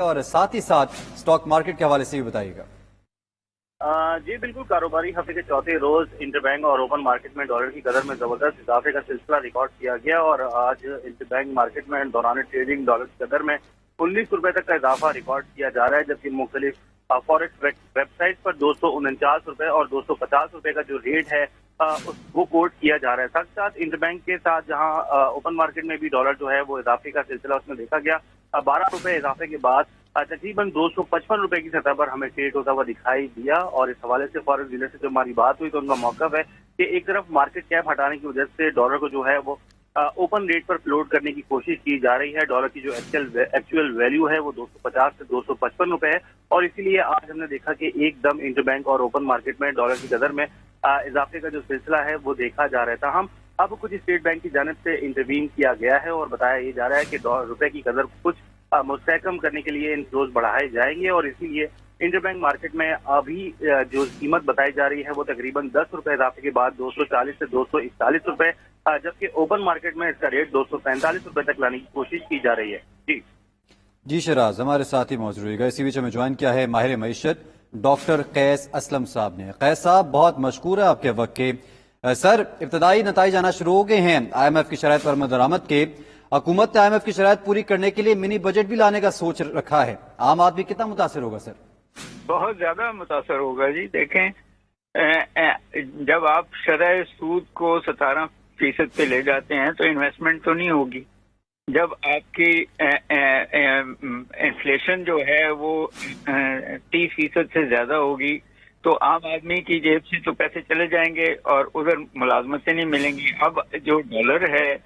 اور ساتھ ہی ساتھ اسٹاک مارکیٹ کے حوالے سے بھی بتائیے گا۔ جی بالکل، کاروباری ہفتے کے چوتھے روز انٹر بینک اور اوپن مارکیٹ میں ڈالر کی قدر میں زبردست اضافے کا سلسلہ ریکارڈ کیا گیا اور آج انٹر بینک مارکیٹ میں دوران ٹریڈنگ ڈالر کی قدر میں 19 روپے تک کا اضافہ ریکارڈ کیا جا رہا ہے، جبکہ مختلف فوریکس ویب سائٹ پر 249 روپے اور 250 روپے کا جو ریٹ ہے وہ کوٹ کیا جا رہا ہے۔ ساتھ ساتھ انٹر بینک کے ساتھ جہاں اوپن مارکیٹ میں بھی ڈالر جو ہے وہ اضافے کا سلسلہ اس میں دیکھا گیا، 12 روپے اضافے کے بعد تقریباً 255 روپے کی سطح پر ہمیں ٹریڈ ہوتا ہوا دکھائی دیا۔ اور اس حوالے سے فوریکس ڈیلر سے جو ہماری بات ہوئی تو ان کا موقف ہے کہ ایک طرف مارکیٹ کیپ ہٹانے کی وجہ سے ڈالر کو جو ہے وہ اوپن ریٹ پر فلوٹ کرنے کی کوشش کی جا رہی ہے۔ ڈالر کی جو ایکچوئل ویلیو ہے وہ 250 سے 255 روپے ہے، اور اسی لیے آج ہم نے دیکھا کہ ایک دم انٹر بینک اور اوپن مارکیٹ میں ڈالر کی قدر میں اضافے کا جو سلسلہ ہے وہ دیکھا جا رہا تھا۔ ہم اب کچھ اسٹیٹ بینک کی جانب سے انٹروین کیا گیا ہے اور بتایا یہ جا رہا ہے کہ روپے کی قدر کچھ مستحکم کرنے کے لیے ان فلوز بڑھائے جائیں گے، اور اسی لیے انٹر بینک مارکیٹ میں ابھی جو قیمت بتائی جا رہی ہے وہ تقریباً 10 روپے اضافے کے بعد 240 سے 241 روپے، جبکہ اوپن مارکیٹ میں اس کا ریٹ 245 روپے تک لانے کی کوشش کی جا رہی ہے۔ جی شراز ہمارے ساتھ ہی موجود رہے گا۔ اسی بیچ میں جوائن کیا ہے ماہر معیشت ڈاکٹر قیس اسلم صاحب نے۔ قیس صاحب بہت مشکور ہے آپ کے وقت کے۔ سر، ابتدائی نتائج آنا شروع ہو گئے ہیں آئی ایم ایف کی شرائط پر درآمد کے۔ حکومت نے آئی ایم ایف کی شرائط پوری کرنے کے لیے منی بجٹ بھی لانے کا سوچ رکھا ہے، عام آدمی کتنا متاثر ہوگا سر؟ بہت زیادہ متاثر ہوگا جی۔ دیکھیں، جب آپ شرح سود کو 17% پہ لے جاتے ہیں تو انویسٹمنٹ تو نہیں ہوگی۔ جب آپ کی انفلیشن جو ہے وہ 30% سے زیادہ ہوگی تو عام آدمی کی جیب سے تو پیسے چلے جائیں گے اور ادھر ملازمتیں نہیں ملیں گی۔ اب جو ڈالر ہے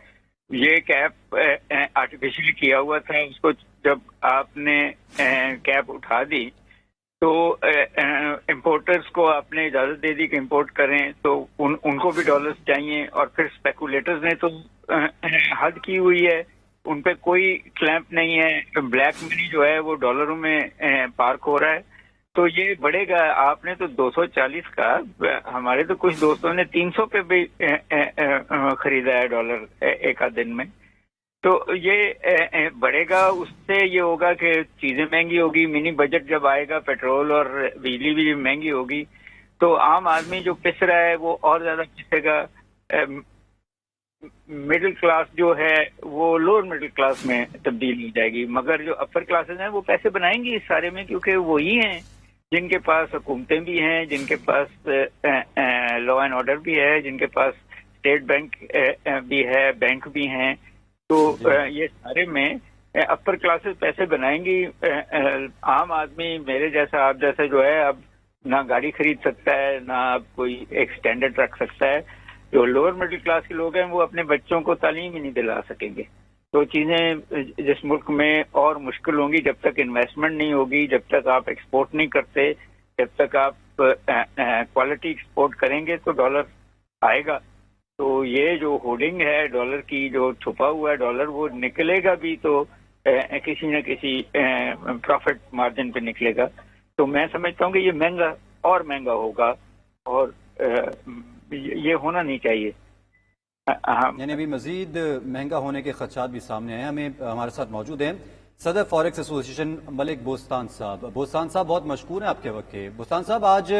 یہ کیپ آرٹیفیشلی کیا ہوا تھا، اس کو جب آپ نے کیپ اٹھا دی تو امپورٹرز کو آپ نے اجازت دے دی کہ امپورٹ کریں، تو ان کو بھی ڈالرز چاہیے، اور پھر اسپیکولیٹرز نے تو حد کی ہوئی ہے، ان پہ کوئی کلیمپ نہیں ہے، بلیک منی جو ہے وہ ڈالروں میں پارک ہو رہا ہے، تو یہ بڑھے گا۔ آپ نے تو 240 کا، ہمارے تو کچھ دوستوں نے 300 پہ بھی خریدا ہے ڈالر ایک آدھ دن میں، تو یہ بڑھے گا۔ اس سے یہ ہوگا کہ چیزیں مہنگی ہوگی، منی بجٹ جب آئے گا پیٹرول اور بجلی بھی مہنگی ہوگی تو عام آدمی جو پس رہا ہے وہ اور زیادہ پسے گا۔ مڈل کلاس جو ہے وہ لوور مڈل کلاس میں تبدیل ہو جائے گی، مگر جو اپر کلاسز ہیں وہ پیسے بنائیں گی اس سارے میں، کیونکہ وہی ہیں جن کے پاس حکومتیں بھی ہیں، جن کے پاس لا اینڈ آرڈر بھی ہے، جن کے پاس اسٹیٹ بینک بھی ہے، بینک بھی ہیں، تو یہ سارے میں اپر کلاسز پیسے بنائیں گی۔ عام آدمی میرے جیسا، آپ جیسا جو ہے اب نہ گاڑی خرید سکتا ہے، نہ اب کوئی ایک سٹینڈرڈ رکھ سکتا ہے۔ جو لوور مڈل کلاس کے لوگ ہیں وہ اپنے بچوں کو تعلیم ہی نہیں دلا سکیں گے۔ تو چیزیں جس ملک میں اور مشکل ہوں گی جب تک انویسٹمنٹ نہیں ہوگی، جب تک آپ ایکسپورٹ نہیں کرتے، جب تک آپ کوالٹی ایکسپورٹ کریں گے تو ڈالر آئے گا۔ تو یہ جو ہولڈنگ ہے ڈالر کی، جو چھپا ہوا ہے ڈالر، وہ نکلے گا بھی تو کسی نہ کسی پروفٹ مارجن پہ نکلے گا۔ تو میں سمجھتا ہوں کہ یہ مہنگا اور مہنگا ہوگا، اور یہ ہونا نہیں چاہیے۔ یعنی ابھی مزید مہنگا ہونے کے خدشات بھی سامنے آئے ہیں۔ ہمارے ساتھ موجود ہیں صدر فوریکس ایسوسی ایشن ملک بوستان صاحب۔ بوستان صاحب بہت مشکور ہیں آپ کے وقت کے۔ بوستان صاحب، آج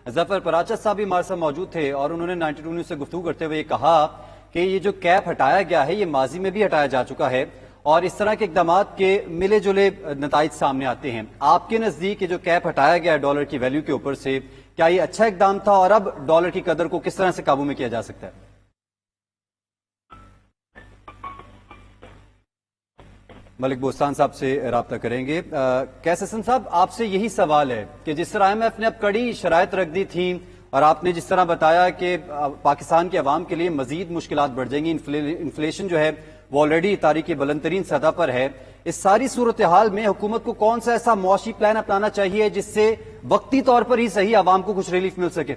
ظفر پراچا صاحب بھی ہمارے ساتھ موجود تھے اور انہوں نے 92 نیوز سے گفتگو کرتے ہوئے یہ کہا کہ یہ جو کیپ ہٹایا گیا ہے یہ ماضی میں بھی ہٹایا جا چکا ہے اور اس طرح کے اقدامات کے ملے جلے نتائج سامنے آتے ہیں۔ آپ کے نزدیک یہ جو کیپ ہٹایا گیا ہے ڈالر کی ویلیو کے اوپر سے، کیا یہ اچھا اقدام تھا، اور اب ڈالر کی قدر کو کس طرح سے قابو میں کیا جا سکتا ہے؟ ملک بوستان صاحب سے رابطہ کریں گے۔ قیس حسن صاحب، آپ سے یہی سوال ہے کہ جس طرح آئی ایم ایف نے اب کڑی شرائط رکھ دی تھیں اور آپ نے جس طرح بتایا کہ پاکستان کے عوام کے لیے مزید مشکلات بڑھ جائیں گی، انفلیشن جو ہے وہ آلریڈی تاریخ کی بلند ترین سطح پر ہے، اس ساری صورتحال میں حکومت کو کون سا ایسا معاشی پلان اپنانا چاہیے جس سے وقتی طور پر ہی صحیح عوام کو کچھ ریلیف مل سکے؟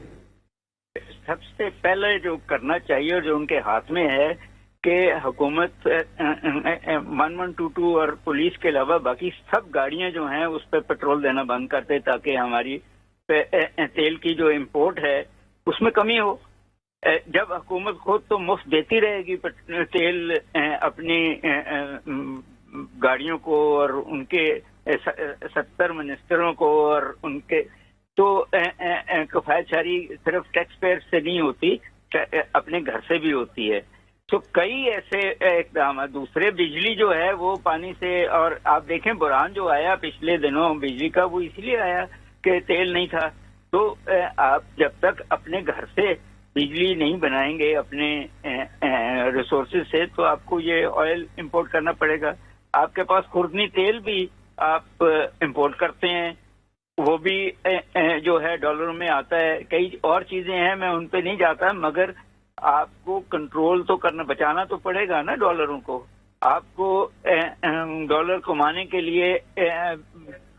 سب سے پہلے جو کرنا چاہیے اور جو ان کے ہاتھ میں ہے کہ حکومت 1122 اور پولیس کے علاوہ باقی سب گاڑیاں جو ہیں اس پہ پیٹرول دینا بند کر دے، تاکہ ہماری تیل کی جو امپورٹ ہے اس میں کمی ہو۔ جب حکومت خود تو مفت دیتی رہے گی تیل اپنی گاڑیوں کو اور ان کے 70 منسٹروں کو اور ان کے تو کفایت شاری صرف ٹیکس پیئر سے نہیں ہوتی، اپنے گھر سے بھی ہوتی ہے. تو کئی ایسے اقدامات. دوسرے بجلی جو ہے وہ پانی سے، اور آپ دیکھیں بحران جو آیا پچھلے دنوں بجلی کا، وہ اس لیے آیا کہ تیل نہیں تھا. تو آپ جب تک اپنے گھر سے بجلی نہیں بنائیں گے اپنے ریسورسز سے، تو آپ کو یہ آئل امپورٹ کرنا پڑے گا. آپ کے پاس خوردنی تیل بھی آپ امپورٹ کرتے ہیں، وہ بھی جو ہے ڈالروں میں آتا ہے. کئی اور چیزیں ہیں، میں ان پہ نہیں جاتا، مگر آپ کو کنٹرول تو کرنا، بچانا تو پڑے گا نا ڈالروں کو. آپ کو ڈالر کمانے کے لیے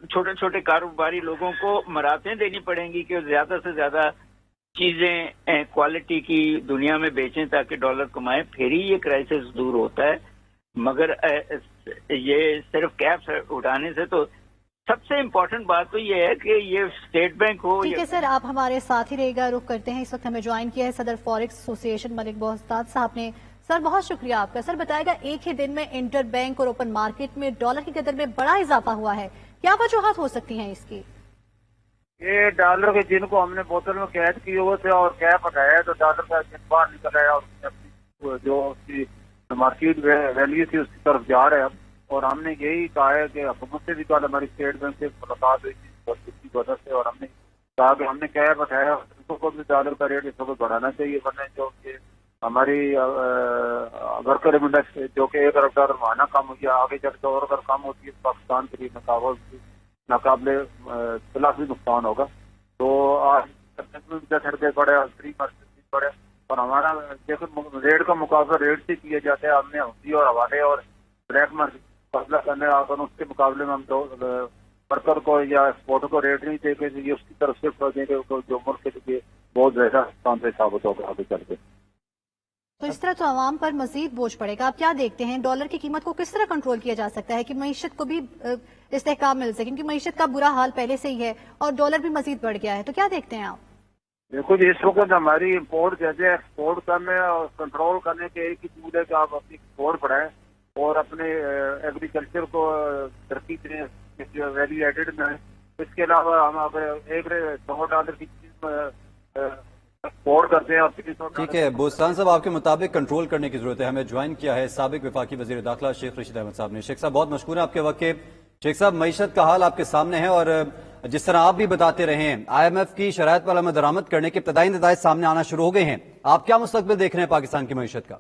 چھوٹے چھوٹے کاروباری لوگوں کو مراحتیں دینی پڑیں گی کہ زیادہ سے زیادہ چیزیں کوالٹی کی دنیا میں بیچیں تاکہ ڈالر کمائیں، پھر ہی یہ کرائسس دور ہوتا ہے. مگر یہ صرف کیپس اٹھانے سے تو سب سے امپورٹنٹ بات تو یہ ہے کہ یہ اسٹیٹ بینک ہو. ٹھیک ہے سر، آپ ہمارے ساتھ ہی رہے گا. رخ کرتے ہیں، اس وقت ہمیں جوائن کیا ہے صدر فوریکس ایسوسی ایشن ملک بوستان صاحب نے. سر بہت شکریہ آپ کا. سر بتائے گا، ایک ہی دن میں انٹر بینک اور اوپن مارکیٹ میں ڈالر کی قدر میں بڑا اضافہ ہوا ہے، کیا وجوہات ہو سکتی ہیں اس کی؟ یہ ڈالر کے جن کو ہم نے بوتل میں قید کیے ہوئے تھے اور کیپ ہٹایا تو ڈالر کا جن باہر نکل آیا، جو اس کی مارکیٹ ویلیو تھی اس کی طرف جا رہے ہیں. اور ہم نے یہی کہا ہے کہ حکومت سے بھی کل ہماری اسٹیٹ بینک سے ملاقات ہوئی تھی اس کی وجہ سے، اور ہم نے کہا کہ ہم نے کیپ ہٹایا، ان کو بھی ڈالر کا ریٹ اس وقت بڑھانا چاہیے، ورنہ جو کہ ہماری ورکر انڈیکس جو کہ $1 ارب ماہانہ کم ہوئی ہے، آگے چل کے اور اگر کم ہوتی ہے پاکستان کے لیے ناقابل خلاف بھی نقصان ہوگا. تو آج ہڑکے پڑے اور فری مارکیٹ بھی پڑے، اور ہمارا دیکھو ریٹ کا مقابلہ ریٹ سے کیا جاتا ہے. ہم نے ہودی اور حوالے اور بلیک مارکیٹ مقابلہ کرنے آگر اس کے مقابلے میں ہم ورکر کو یا ایکسپورٹر کو ریٹ نہیں دے کے یہ اس کی طرف سے دیں گے جو ملک کے لیے بہت زیادہ نقصان دہ ثابت ہوگا آگے چل کے. تو اس طرح تو عوام پر مزید بوجھ پڑے گا. آپ کیا دیکھتے ہیں، ڈالر کی قیمت کو کس طرح کنٹرول کیا جا سکتا ہے کہ معیشت کو بھی استحکام مل سکے؟ کیونکہ معیشت کا برا حال پہلے سے ہی ہے اور ڈالر بھی مزید بڑھ گیا ہے. تو کیا دیکھتے ہیں آپ؟ دیکھو جی، اس وقت ہماری امپورٹ جیسے ایکسپورٹ کرنے اور کنٹرول کرنے کے ایک ہی ٹول ہے کہ آپ اپنی ایکسپورٹ بڑھائیں اور اپنے ایگریکلچر کو ترقی دیں، ویلیو ایڈیڈ میں. اس کے علاوہ ہم اگر $100 کی چیز ایکسپورٹ کرتے ہیں. ٹھیک ہے بوستان صاحب، آپ کے مطابق کنٹرول کرنے کی ضرورت ہے. ہمیں جوائن کیا ہے سابق وفاقی وزیر داخلہ شیخ رشید احمد صاحب نے. شیخ صاحب بہت مشکور ہیں آپ کے وقت کے. شیخ صاحب، معیشت کا حال آپ کے سامنے ہے اور جس طرح آپ بھی بتاتے رہے ہیں IMF کی شرائط پر عمل درآمد کرنے کے ابتدائی نتائج سامنے آنا شروع ہو گئے ہیں. آپ کیا مستقبل دیکھ رہے ہیں پاکستان کی معیشت کا؟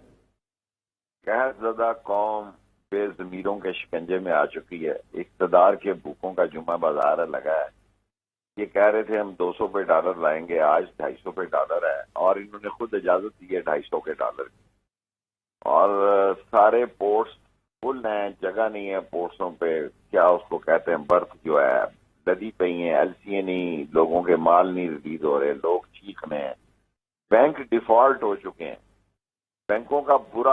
قحط زدہ قوم بے ضمیروں کے شکنجے میں آ چکی ہے. اقتدار کے بھوکوں کا جمعہ بازار لگا ہے. یہ کہہ رہے تھے ہم $200 لائیں گے، آج $250 ہے، اور انہوں نے خود اجازت دی ہے $250 کی. اور سارے پورٹس فل ہیں، جگہ نہیں ہے پورٹسوں پہ. کیا اس کو کہتے ہیں، برف جو ہے لدی پئی ہیں، LCA نہیں، لوگوں کے مال نہیں ریلیز ہو رہے، لوگ چیخ رہے ہیں. بینک ڈیفالٹ ہو چکے ہیں. بینکوں کا برا